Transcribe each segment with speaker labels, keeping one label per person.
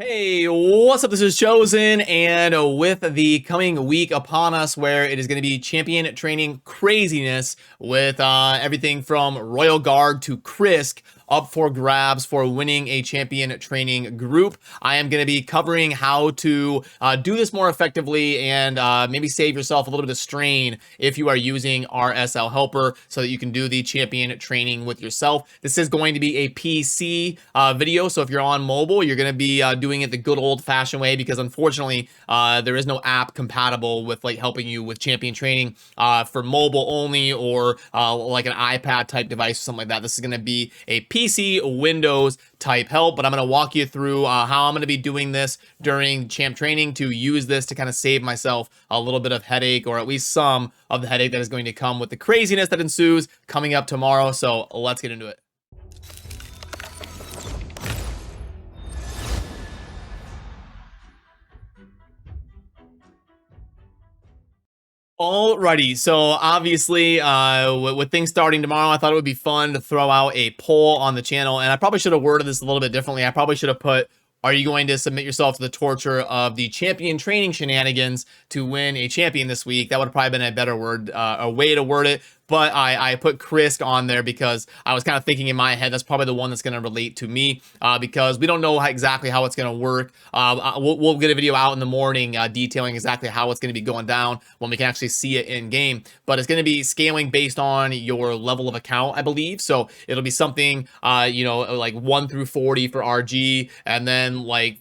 Speaker 1: Hey, what's up? This is Chosen, and with the coming week upon us, where it is going to be champion training craziness with everything from Royal Guard to Krisk up for grabs for winning a champion training group. I am going to be covering how to do this more effectively and maybe save yourself a little bit of strain if you are using RSL Helper so that you can do the champion training with yourself. This is going to be a PC video, so if you're on mobile, you're going to be doing it the good old-fashioned way because unfortunately there is no app compatible with like helping you with champion training for mobile only or like an iPad type device or something like that. This is going to be a PC Windows type help, but I'm going to walk you through how I'm going to be doing this during champ training to use this to kind of save myself a little bit of headache, or at least some of the headache that is going to come with the craziness that ensues coming up tomorrow. So let's get into it. Alrighty, so obviously, with things starting tomorrow, I thought it would be fun to throw out a poll on the channel, and I probably should have worded this a little bit differently. I probably should have put, are you going to submit yourself to the torture of the champion training shenanigans to win a champion this week? That would have probably been a better word, a way to word it. But I put Krisk on there because I was kind of thinking in my head that's probably the one that's going to relate to me because we don't know exactly how it's going to work. We'll get a video out in the morning detailing exactly how it's going to be going down when we can actually see it in game. But it's going to be scaling based on your level of account, I believe. So it'll be something, like 1 through 40 for RG, and then like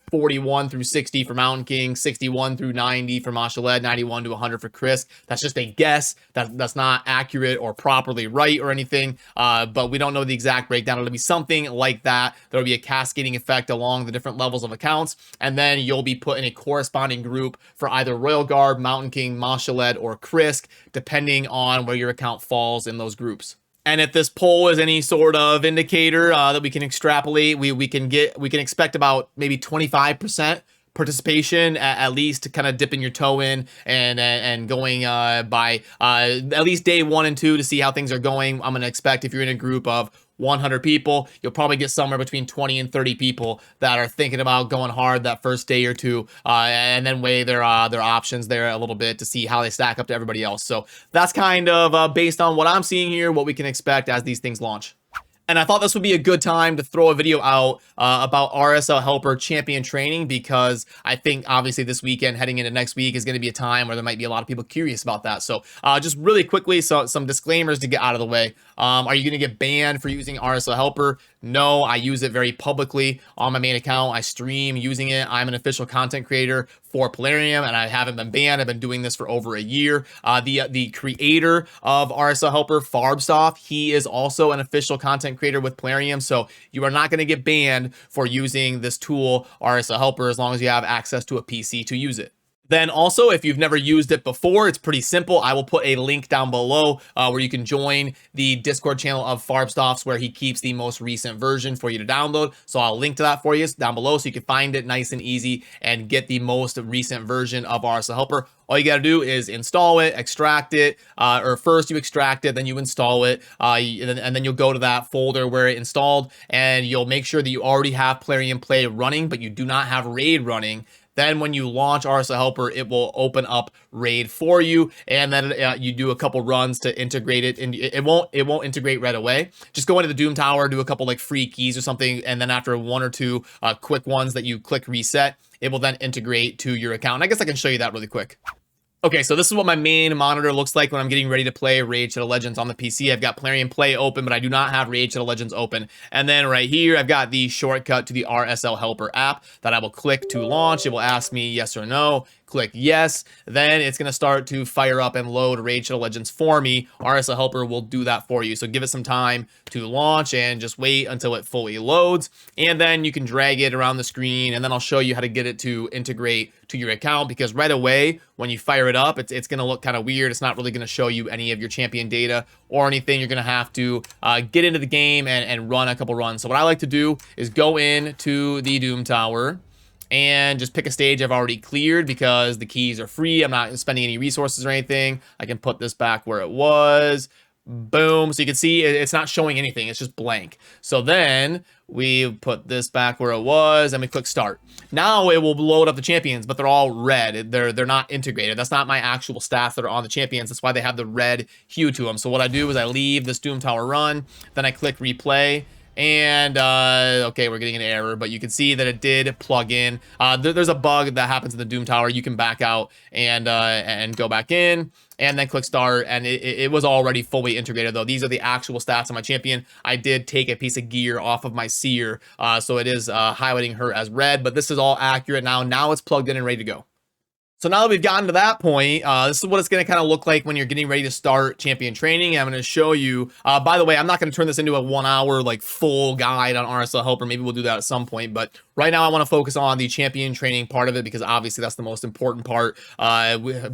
Speaker 1: 41 through 60 for Mountain King, 61 through 90 for Mashaled, 91 to 100 for Krisk. That's just a guess. That's not accurate or properly right or anything, but we don't know the exact breakdown. It'll be something like that. There'll be a cascading effect along the different levels of accounts, and then you'll be put in a corresponding group for either Royal Guard, Mountain King, Mashaled, or Krisk, depending on where your account falls in those groups. And if this poll is any sort of indicator that we can extrapolate, we can expect about maybe 25% participation at least, to kind of dipping your toe in and going by at least day 1 and 2 to see how things are going. I'm going to expect if you're in a group of 100 people, you'll probably get somewhere between 20 and 30 people that are thinking about going hard that first day or two, and then weigh their options there a little bit to see how they stack up to everybody else. So that's kind of based on what I'm seeing here, what we can expect as these things launch. And I thought this would be a good time to throw a video out about RSL Helper champion training, because I think obviously this weekend heading into next week is going to be a time where there might be a lot of people curious about that. So just really quickly, some disclaimers to get out of the way. Are you going to get banned for using RSL Helper? No, I use it very publicly on my main account. I stream using it. I'm an official content creator for Plarium, and I haven't been banned. I've been doing this for over a year. The creator of RSL Helper, Farbsoft, he is also an official content creator with Plarium, so you are not going to get banned for using this tool, RSL Helper, as long as you have access to a PC to use it. Then also, if you've never used it before, it's pretty simple. I will put a link down below where you can join the Discord channel of Farbsoft's, where he keeps the most recent version for you to download. So I'll link to that for you down below so you can find it nice and easy and get the most recent version of RSL Helper. All you got to do is install it, extract it, or first you extract it, then you install it, and then you'll go to that folder where it installed, and you'll make sure that you already have PlariumPlay running, but you do not have RAID running. Then when you launch RSL Helper, it will open up RAID for you, and then you do a couple runs to integrate it, and it won't integrate right away. Just go into the Doom Tower, do a couple like free keys or something, and then after 1 or 2 quick ones that you click reset, it will then integrate to your account. And I guess I can show you that really quick. Okay, so this is what my main monitor looks like when I'm getting ready to play Raid Shadow Legends on the PC. I've got PlariumPlay open, but I do not have Raid Shadow Legends open. And then right here, I've got the shortcut to the RSL Helper app that I will click to launch. It will ask me yes or no. Click yes, then it's going to start to fire up and load Raid Shadow Legends for me. RSL Helper will do that for you. So give it some time to launch and just wait until it fully loads. And then you can drag it around the screen, and then I'll show you how to get it to integrate to your account, because right away when you fire it up, it's going to look kind of weird. It's not really going to show you any of your champion data or anything. You're going to have to get into the game and run a couple runs. So what I like to do is go in to the Doom Tower and just pick a stage I've already cleared because the keys are free. I'm not spending any resources or anything. I can put this back where it was. Boom. So you can see it's not showing anything. It's just blank. So then we put this back where it was and we click start. Now it will load up the champions, but they're all red. They're not integrated. That's not my actual stats that are on the champions. That's why they have the red hue to them. So what I do is I leave this Doom Tower run, then I click replay. And okay, we're getting an error, but you can see that it did plug in. There's a bug that happens in the Doom Tower. You can back out and go back in and then click start, and it was already fully integrated though. These are the actual stats on my champion. I did take a piece of gear off of my seer, so it is highlighting her as red, but this is all accurate now. Now it's plugged in and ready to go. So now that we've gotten to that point, this is what it's going to kind of look like when you're getting ready to start champion training. I'm going to show you, by the way, I'm not going to turn this into a 1 hour like full guide on RSL Helper. Maybe we'll do that at some point, but right now I want to focus on the champion training part of it because obviously that's the most important part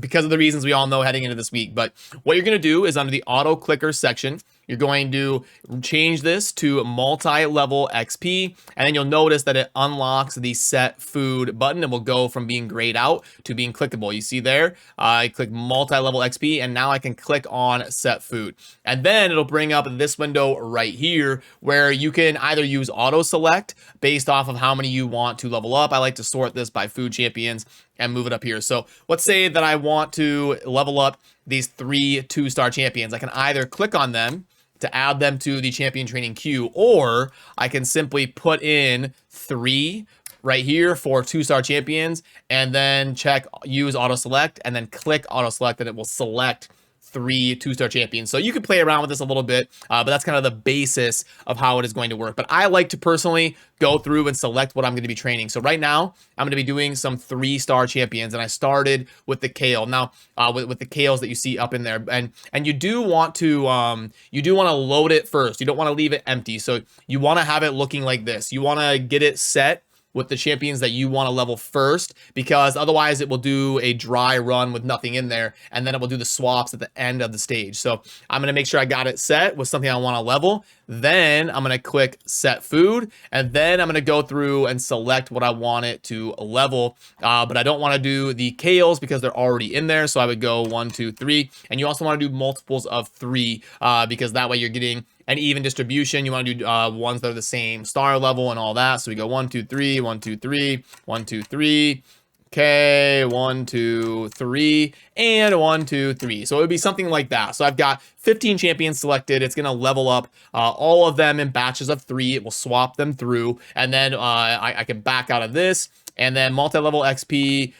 Speaker 1: because of the reasons we all know heading into this week. But what you're going to do is under the auto clicker section, you're going to change this to multi-level XP, and then you'll notice that it unlocks the set food button and will go from being grayed out to being clickable. You see there, I click multi-level XP, and now I can click on set food. And then it'll bring up this window right here where you can either use auto select based off of how many you want to level up. I like to sort this by food champions and move it up here. So let's say that I want to level up these 3 2-star champions. I can either click on them to add them to the champion training queue, or I can simply put in 3 right here for 2-star champions and then check use auto select and then click auto select and it will select 3 2-star champions. So you can play around with this a little bit, but that's kind of the basis of how it is going to work. But I like to personally go through and select what I'm going to be training. So right now I'm going to be doing some 3-star champions, and I started with the kale. Now with the kales that you see up in there, and you do want to load it first. You don't want to leave it empty. So you want to have it looking like this. You want to get it set with the champions that you want to level first, because otherwise it will do a dry run with nothing in there, and then it will do the swaps at the end of the stage. So I'm going to make sure I got it set with something I want to level. Then I'm going to click set food, and then I'm going to go through and select what I want it to level. But I don't want to do the kales because they're already in there. So I would go 1, 2, 3. And you also want to do multiples of 3 because that way you're getting an even distribution. You want to do ones that are the same star level and all that. So we go 1, 2, 3, 1, 2, 3, 1, 2, 3. Okay, 1, 2, 3, and 1, 2, 3. So it would be something like that. So I've got 15 champions selected. It's going to level up all of them in batches of 3. It will swap them through, and then I can back out of this. And then multi-level XP,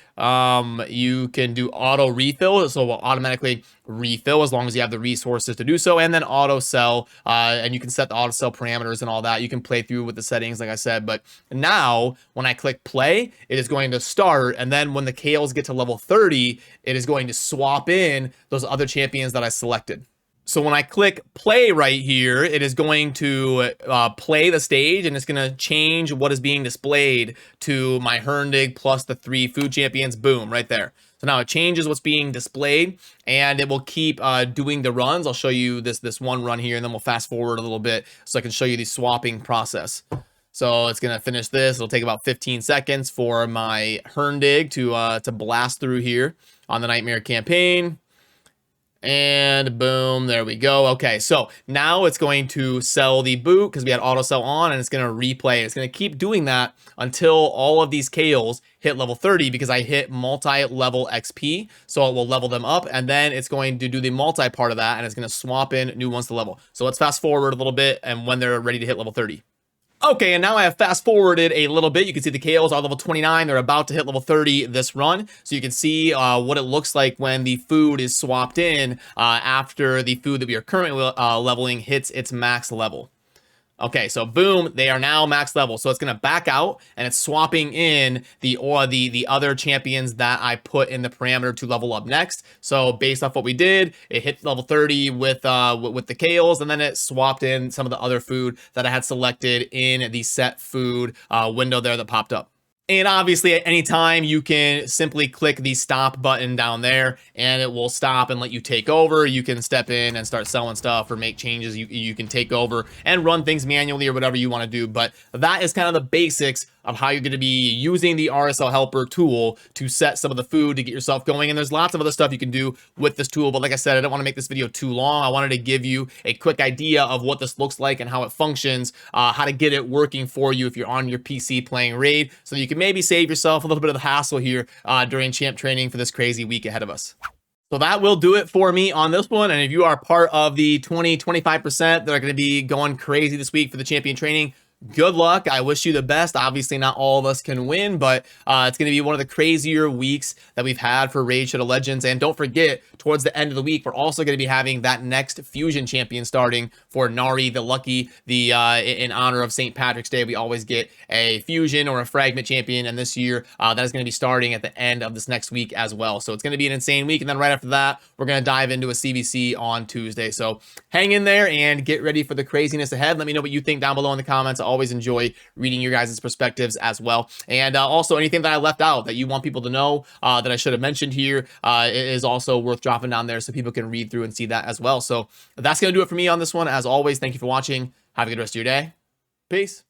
Speaker 1: you can do auto refill, so it will automatically refill as long as you have the resources to do so. And then auto sell, and you can set the auto sell parameters and all that. You can play through with the settings, like I said. But now, when I click play, it is going to start. And then when the kales get to level 30, it is going to swap in those other champions that I selected. So when I click play right here, it is going to play the stage, and it's going to change what is being displayed to my Herndig plus the 3 food champions. Boom, right there. So now it changes what's being displayed, and it will keep doing the runs. I'll show you this one run here, and then we'll fast forward a little bit so I can show you the swapping process. So it's going to finish this. It'll take about 15 seconds for my Herndig to blast through here on the Nightmare campaign. And boom, there we go. Okay, so now it's going to sell the boot because we had auto sell on, and it's going to replay. It's going to keep doing that until all of these kales hit level 30 because I hit multi-level XP, so it will level them up, and then it's going to do the multi part of that, and it's going to swap in new ones to level. So let's fast forward a little bit and when they're ready to hit level 30. Okay, and now I have fast forwarded a little bit. You can see the kales are level 29. They're about to hit level 30 this run. So you can see what it looks like when the food is swapped in after the food that we are currently leveling hits its max level. Okay, so boom, they are now max level. So it's going to back out, and it's swapping in the other champions that I put in the parameter to level up next. So based off what we did, it hit level 30 with the kales, and then it swapped in some of the other food that I had selected in the set food window there that popped up. And obviously at any time you can simply click the stop button down there and it will stop and let you take over. You can step in and start selling stuff or make changes. You can take over and run things manually or whatever you want to do. But that is kind of the basics of how you're going to be using the RSL helper tool to set some of the food to get yourself going. And there's lots of other stuff you can do with this tool. But like I said, I don't want to make this video too long. I wanted to give you a quick idea of what this looks like and how it functions, how to get it working for you if you're on your PC playing Raid, so you can maybe save yourself a little bit of the hassle here during champ training for this crazy week ahead of us. So that will do it for me on this one. And if you are part of the 20-25% that are going to be going crazy this week for the champion training, good luck. I wish you the best. Obviously, not all of us can win, but it's going to be one of the crazier weeks that we've had for Raid Shadow Legends. And don't forget, towards the end of the week, we're also going to be having that next Fusion champion starting for Nari the Lucky. In honor of St. Patrick's Day, we always get a Fusion or a Fragment champion, and this year that is going to be starting at the end of this next week as well. So it's going to be an insane week, and then right after that, we're going to dive into a CVC on Tuesday. So hang in there and get ready for the craziness ahead. Let me know what you think down below in the comments. I always enjoy reading your guys' perspectives as well. And also anything that I left out that you want people to know that I should have mentioned here is also worth dropping down there so people can read through and see that as well. So that's going to do it for me on this one. As always, thank you for watching. Have a good rest of your day. Peace.